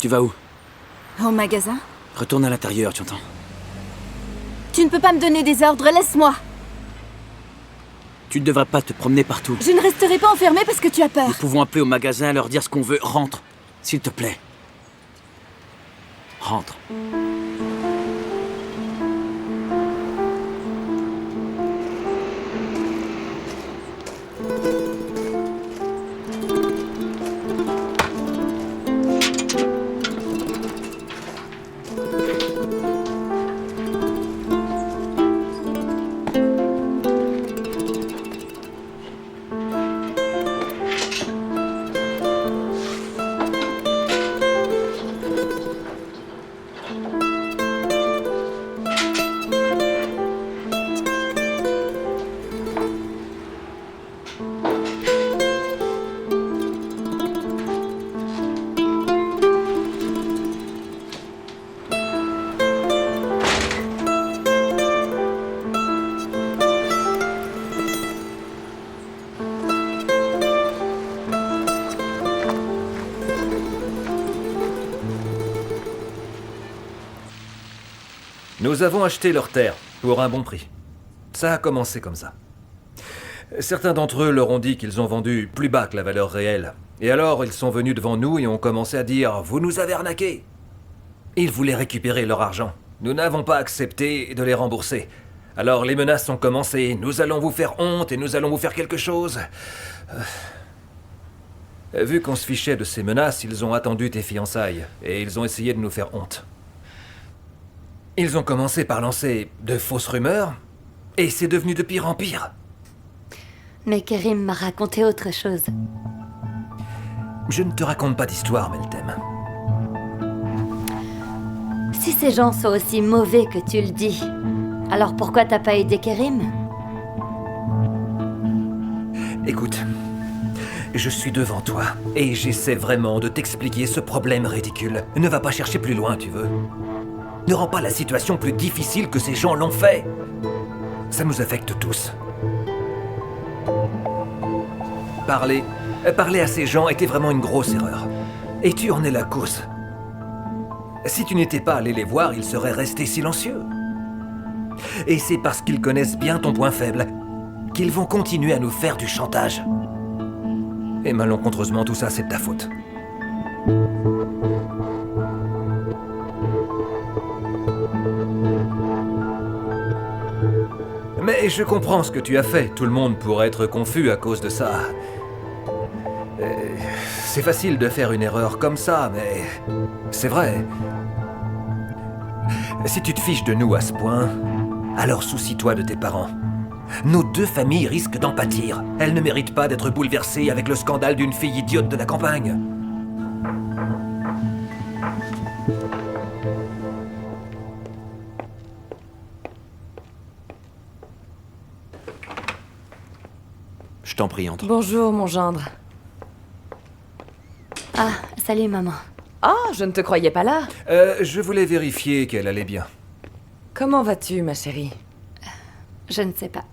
Tu vas où? Au magasin? Retourne à l'intérieur, tu entends? Tu ne peux pas me donner des ordres, laisse-moi! Tu ne devrais pas te promener partout. Je ne resterai pas enfermée parce que tu as peur. Nous pouvons appeler au magasin, leur dire ce qu'on veut. Rentre, s'il te plaît. Rentre. Nous avons acheté leurs terres pour un bon prix. Ça a commencé comme ça. Certains d'entre eux leur ont dit qu'ils ont vendu plus bas que la valeur réelle. Et alors, ils sont venus devant nous et ont commencé à dire « Vous nous avez arnaqués !» Ils voulaient récupérer leur argent. Nous n'avons pas accepté de les rembourser. Alors les menaces ont commencé. « Nous allons vous faire honte et nous allons vous faire quelque chose. » Vu qu'on se fichait de ces menaces, ils ont attendu tes fiançailles et ils ont essayé de nous faire honte. Ils ont commencé par lancer de fausses rumeurs, et c'est devenu de pire en pire. Mais Kerim m'a raconté autre chose. Je ne te raconte pas d'histoire, Meltem. Si ces gens sont aussi mauvais que tu le dis, alors pourquoi t'as pas aidé Kerim? Écoute, je suis devant toi, et j'essaie vraiment de t'expliquer ce problème ridicule. Ne va pas chercher plus loin, tu veux. Ne rends pas la situation plus difficile que ces gens l'ont fait. Ça nous affecte tous. Parler à ces gens était vraiment une grosse erreur. Et tu en es la cause. Si tu n'étais pas allé les voir, ils seraient restés silencieux. Et c'est parce qu'ils connaissent bien ton point faible qu'ils vont continuer à nous faire du chantage. Et malencontreusement, tout ça, c'est de ta faute. Mais je comprends ce que tu as fait. Tout le monde pourrait être confus à cause de ça. C'est facile de faire une erreur comme ça, mais c'est vrai. Si tu te fiches de nous à ce point, alors soucie-toi de tes parents. Nos deux familles risquent d'en pâtir. Elles ne méritent pas d'être bouleversées avec le scandale d'une fille idiote de la campagne. Je t'en prie, entre. Bonjour, mon gendre. Ah, salut maman. Oh, je ne te croyais pas là. Je voulais vérifier qu'elle allait bien. Comment vas-tu, ma chérie? Je ne sais pas.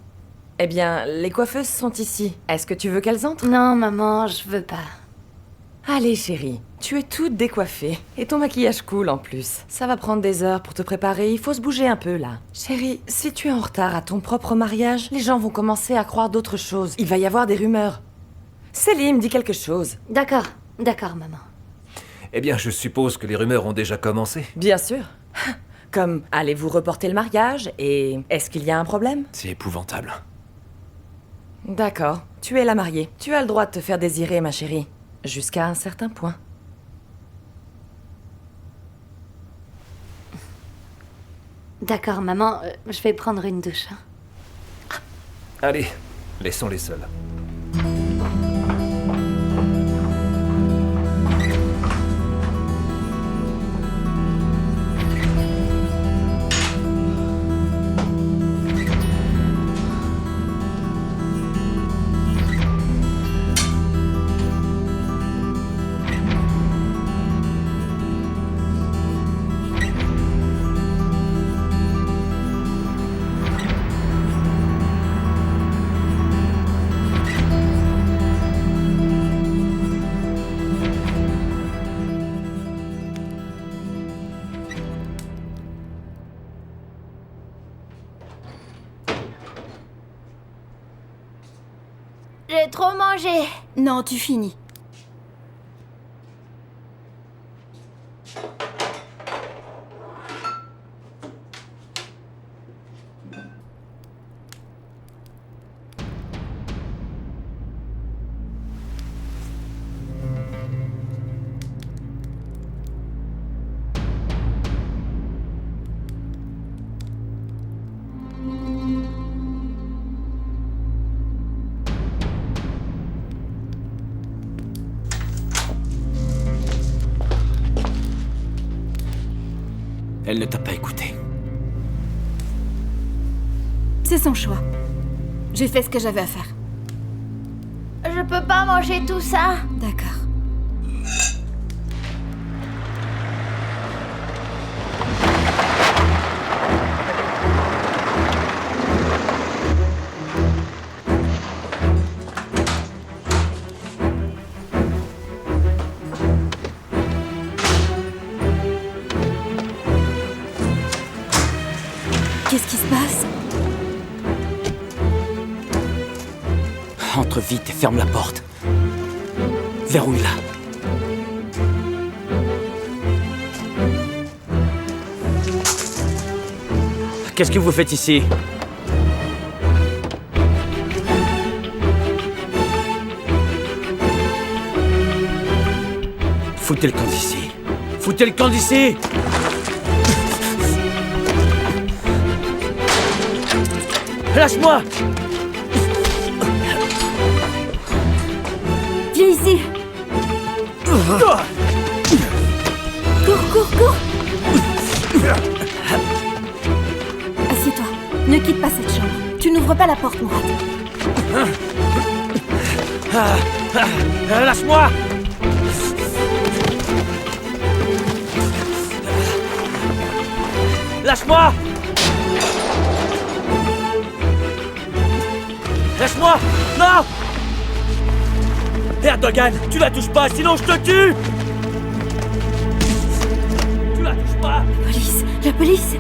Eh bien, les coiffeuses sont ici. Est-ce que tu veux qu'elles entrent? Non, maman, je veux pas. Allez, chérie. Tu es toute décoiffée. Et ton maquillage coule en plus. Ça va prendre des heures pour te préparer. Il faut se bouger un peu, là. Chérie, si tu es en retard à ton propre mariage, les gens vont commencer à croire d'autres choses. Il va y avoir des rumeurs. Céline, dis quelque chose. D'accord, maman. Eh bien, je suppose que les rumeurs ont déjà commencé. Bien sûr. Comme, allez-vous reporter le mariage? Et est-ce qu'il y a un problème? C'est épouvantable. D'accord. Tu es la mariée. Tu as le droit de te faire désirer, ma chérie. Jusqu'à un certain point. D'accord, maman, je vais prendre une douche. Allez, laissons-les seuls. J'ai trop mangé. Non, tu finis. Elle ne t'a pas écouté. C'est son choix. J'ai fait ce que j'avais à faire. Je peux pas manger tout ça. D'accord. Qu'est-ce qui se passe? Entre vite et ferme la porte. Verrouille-la. Qu'est-ce que vous faites ici? Foutez le camp d'ici. Foutez le camp d'ici! Lâche-moi! Viens ici! Cours, cours, cours! Assieds-toi. Ne quitte pas cette chambre. Tu n'ouvres pas la porte, Mourad. Lâche-moi! Lâche-moi! Lâche-moi! Non! Erdogan, tu la touches pas, sinon je te tue! Tu la touches pas! Police! La police!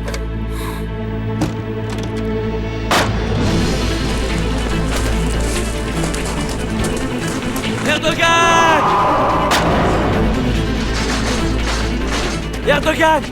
Erdogan! Erdogan!